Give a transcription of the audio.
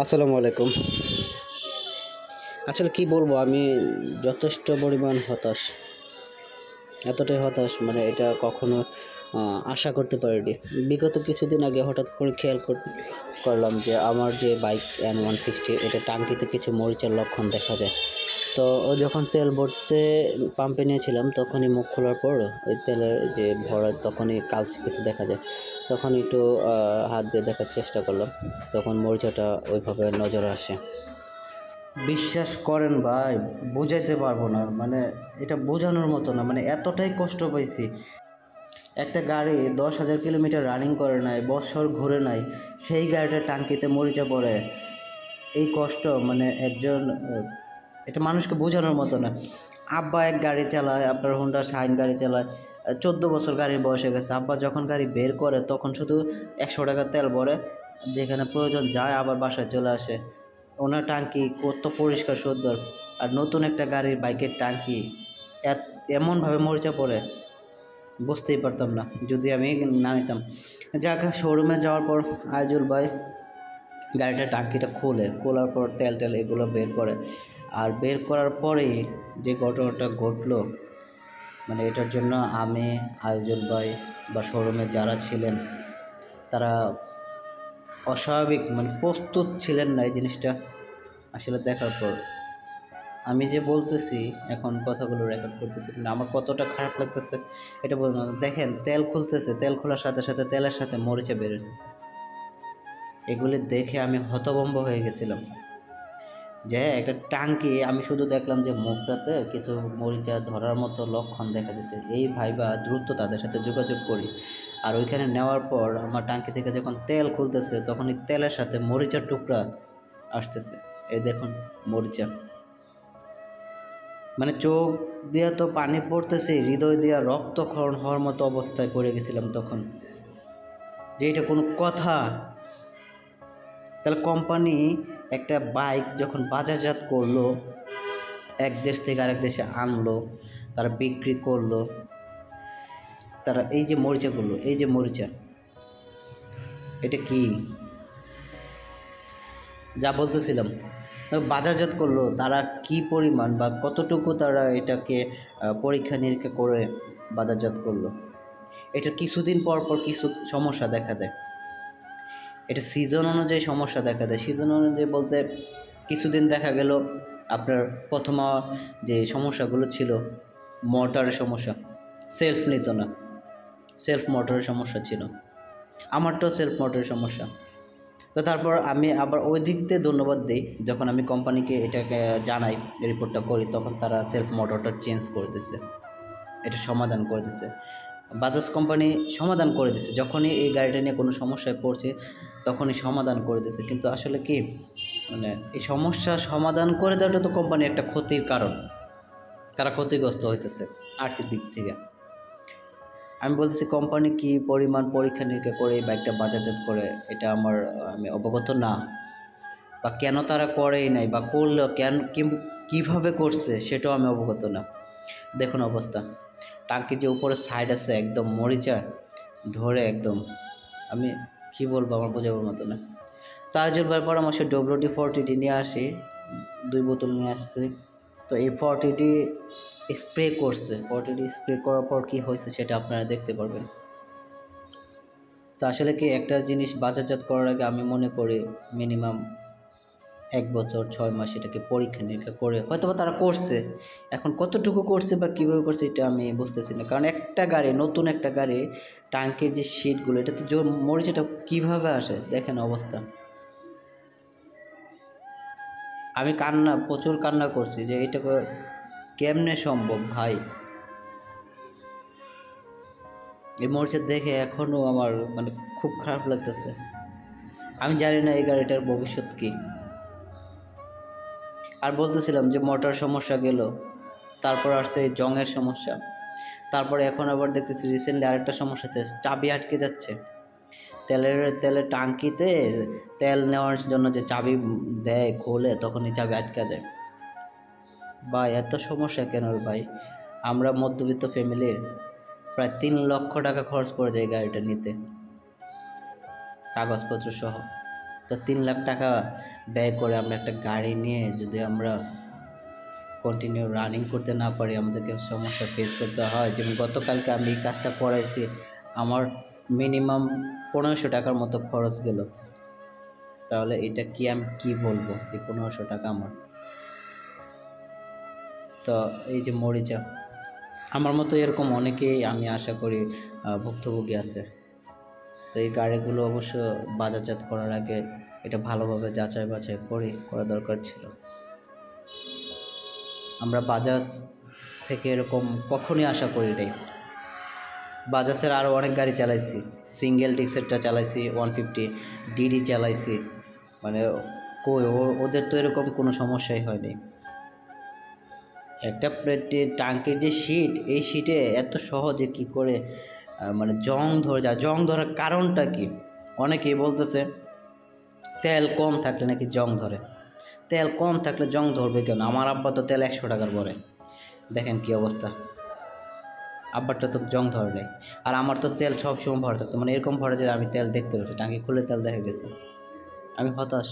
আসসালামু আলাইকুম। আসলে কি বলবো, আমি যথেষ্ট পরিমাণ হতাশ। এতটাই হতাশ, মানে এটা কখনো আশা করতে পারিনি। বিগত কিছুদিন আগে হঠাৎ করে খেয়াল করলাম যে আমার যে বাইক N160 এটা টাঙ্কিতে কিছু মরিচের লক্ষণ দেখা যায়। তো ও যখন তেল ভরতে পাম্পে নিয়েছিলাম তখনই মুখ খোলার পর ওই তেলের যে ভরা তখনই কালচে কিছু দেখা যায়। তখন একটু হাত দিয়ে দেখার চেষ্টা করলাম, তখন মরিচাটা ওইভাবে নজরে আসে। বিশ্বাস করেন ভাই, বোঝাইতে পারবো না, মানে এটা বোঝানোর মতো না, মানে এতটাই কষ্ট পাইছি। একটা গাড়ি 10,000 কিলোমিটার রানিং করে নাই, বছর ঘুরে নাই, সেই গাড়িটা টাঙ্কিতে মরিচা পড়ে। এই কষ্ট মানে এটা মানুষকে বোঝানোর মতো না। আব্বা এক গাড়ি চালায়, আপনার হোন্ডা শাইন গাড়ি চালায়, 14 বছর গাড়ির বয়স হয়ে গেছে। আব্বা যখন গাড়ি বের করে তখন শুধু 100 টাকা তেল ভরে, যেখানে প্রয়োজন যায় আবার বাসায় চলে আসে। ওনার টাঙ্কি কত পরিষ্কার সুন্দর, আর নতুন একটা গাড়ির বাইকের টাঙ্কি এমনভাবে মরিচা পড়ে, বুঝতেই পারতাম না যদি আমি না নিতাম। যাক, শোরুমে যাওয়ার পর আইজুল ভাই গাড়িটার টাঙ্কিটা খোলার পর তেল টেল এগুলো বের করে। আর বের করার পরেই যে ঘটনাটা ঘটলো, মানে এটার জন্য আমি, আইজুল ভাই বা শোরুমে যারা ছিলেন তারা অস্বাভাবিক, মানে প্রস্তুত ছিলেন না এই জিনিসটা আসলে দেখার পর। আমি যে বলতেছি এখন কথাগুলো রেকর্ড করতেছি, মানে আমার কতটা খারাপ লাগতেছে এটা বলবো না। দেখেন, তেল খুলতেছে, তেল খোলার সাথে সাথে তেলের সাথে মরিচা বেরোচ্ছে। এগুলি দেখে আমি হতভম্ব হয়ে গেছিলাম যে একটা টাঙ্কি, আমি শুধু দেখলাম যে মুখটাতে কিছু মরিচা ধরার মতো লক্ষণ দেখা দিচ্ছে। এই ভাইবা দ্রুত তাদের সাথে যোগাযোগ করি। আর ওইখানে নেওয়ার পর আমার টাঙ্কি থেকে যখন তেল খুলতেছে তখন এই তেলের সাথে মরিচার টুকরা আসতেছে। এই দেখুন মরিচা, মানে চোখ দিয়া তো পানি পড়তেছে, হৃদয় দিয়া রক্তক্ষরণ হওয়ার মতো অবস্থায় পড়ে গেছিলাম তখন, যে এটা কোনো কথা? তাহলে কোম্পানি একটা বাইক যখন বাজারজাত করলো, এক দেশ থেকে আরেক দেশে আনলো, তারা বিক্রি করলো, তারা এই যে মরিচাগুলো, এই যে মরিচা, এটা কি? যা বলতেছিলাম, বাজারজাত করলো, তারা কি পরিমাণ বা কতটুকু তারা এটাকে পরীক্ষা নিরীক্ষা করে বাজারজাত করলো। এটা কিছুদিন পর পর কিছু সমস্যা দেখা দেয়। এটা সিজন অনুযায়ী সমস্যা দেখা দেয়। সিজন অনুযায়ী বলতে কিছুদিন দেখা গেল আপনার প্রথম যে সমস্যাগুলো ছিল, মোটরের সমস্যা, সেলফ নিত না, সেলফ মোটরের সমস্যা ছিল। আমারটাও সেলফ মোটরের সমস্যা। তো তারপর আমি আবার ওই দিক দিয়ে ধন্যবাদ দিই, যখন আমি কোম্পানিকে এটাকে জানাই, রিপোর্টটা করি, তখন তারা সেলফ মোটরটা চেঞ্জ করে দিছে, এটা সমাধান করে দিছে। বাজাজ কোম্পানি সমাধান করে দিছে, যখনই এই গাড়িটা নিয়ে কোনো সমস্যায় পড়ছে তখনই সমাধান করে দিছে। কিন্তু আসলে কি, মানে এই সমস্যা সমাধান করে দেওয়াটা তো কোম্পানির একটা ক্ষতির কারণ, তারা ক্ষতিগ্রস্ত হইতেছে আর্থিক দিক থেকে। আমি বলতেছি কোম্পানি কি পরিমাণ পরীক্ষা নিরীক্ষা করে এই বাইকটা বাজারজাত করে, এটা আমি অবগত না, বা কেন তারা করেই নাই, বা করলেও কীভাবে করছে সেটাও আমি অবগত না। দেখুন অবস্থা, টাঙ্কির যে উপরে সাইড আছে একদম মরিচা ধরে একদম, আমি কি বলবো, আমার বোঝাবার মতো না। তাজুল ভাইয়ের পরামর্শে WD-40 নিয়ে আসি, 2 বোতল নিয়ে আসছি। তো এই 40 স্প্রে করছে, 40 স্প্রে করার পর কী হয়েছে সেটা আপনারা দেখতে পারবেন। তো আসলে কি, একটা জিনিস বাজারজাত করার আগে আমি মনে করি মিনিমাম 1 বছর 6 মাস এটাকে পরীক্ষা নিরীক্ষা করে হয়তো বা তারা করছে। এখন কতটুকু করছে বা কীভাবে করছে এটা আমি বুঝতেছি না, কারণ একটা গাড়ি, নতুন একটা গাড়ি, টাঙ্কির যে সিটগুলো, এটাতে জোর মরিচাটা কীভাবে আসে দেখেন অবস্থা। আমি প্রচুর কান্না করছি যে এটা কেমনে সম্ভব ভাই। এই মরিচা দেখে এখনও আমার মানে খুব খারাপ লাগতেছে। আমি জানি না এই গাড়িটার ভবিষ্যৎ কী। আর বলতেছিলাম যে মোটর সমস্যা গেল, তারপর আসছে এই জংয়ের সমস্যা, তারপরে এখন আবার দেখতেছি রিসেন্টলি আরেকটা সমস্যা হচ্ছে, চাবি আটকে যাচ্ছে। তেলের টাঙ্কিতে তেল নেওয়ার জন্য যে চাবি দেয় খোলে, তখনই চাবি আটকে যায়। ভাই এত সমস্যা কেন ভাই? আমরা মধ্যবিত্ত ফ্যামিলির, প্রায় 3 লক্ষ টাকা খরচ পড়ে যায় গাড়িটা নিতে, কাগজপত্র সহ। তো 3 লাখ টাকা ব্যয় করে আমরা একটা গাড়ি নিয়ে যদি আমরা কন্টিনিউ রানিং করতে না পারি, আমাদেরকে সমস্যা ফেস করতে হয়। যেমন গতকালকে আমি এই কাজটা করাইছি, আমার মিনিমাম 1500 টাকার মতো খরচ গেল। তাহলে এটা কি আমি কি বলবো, এই 1500 টাকা আমার। তো এই যে মরিচা, আমার মতো এরকম অনেকেই আমি আশা করি ভুক্তভোগী আছে। তো এই গাড়িগুলো অবশ্য বাজারজাত করার আগে এটা ভালোভাবে যাচাই বাছাই করা দরকার ছিল। আমরা বাজাজ থেকে এরকম কখনই আশা করি নাই। বাজাজের আরও অনেক গাড়ি চালাইছি, সিঙ্গেল ডিক্সেরটা চালাইছি, 150 ডিডি চালাইছি, মানে ওদের তো এরকম কোনো সমস্যাই হয়নি। একটা টাঙ্কির যে শীট, এই শীটে এত সহজে কি করে মানে জং ধরে যায়। জং ধরার কারণটা কি? অনেকেই বলতেছে তেল কম থাকলে নাকি জং ধরে। তেল কম থাকলে জং ধরবে কেন? আমার আব্বা তো তেল 100 টাকার ভরে, দেখেন কি অবস্থা। আব্বারটা তো জং ধরে নাই, আর আমার তো তেল সবসময় ভরা থাকতো, মানে এরকম ভরে যে আমি তেল দেখতে পাচ্ছি, টাঙ্কি খুলে তেল দেখা গেছে। আমি হতাশ।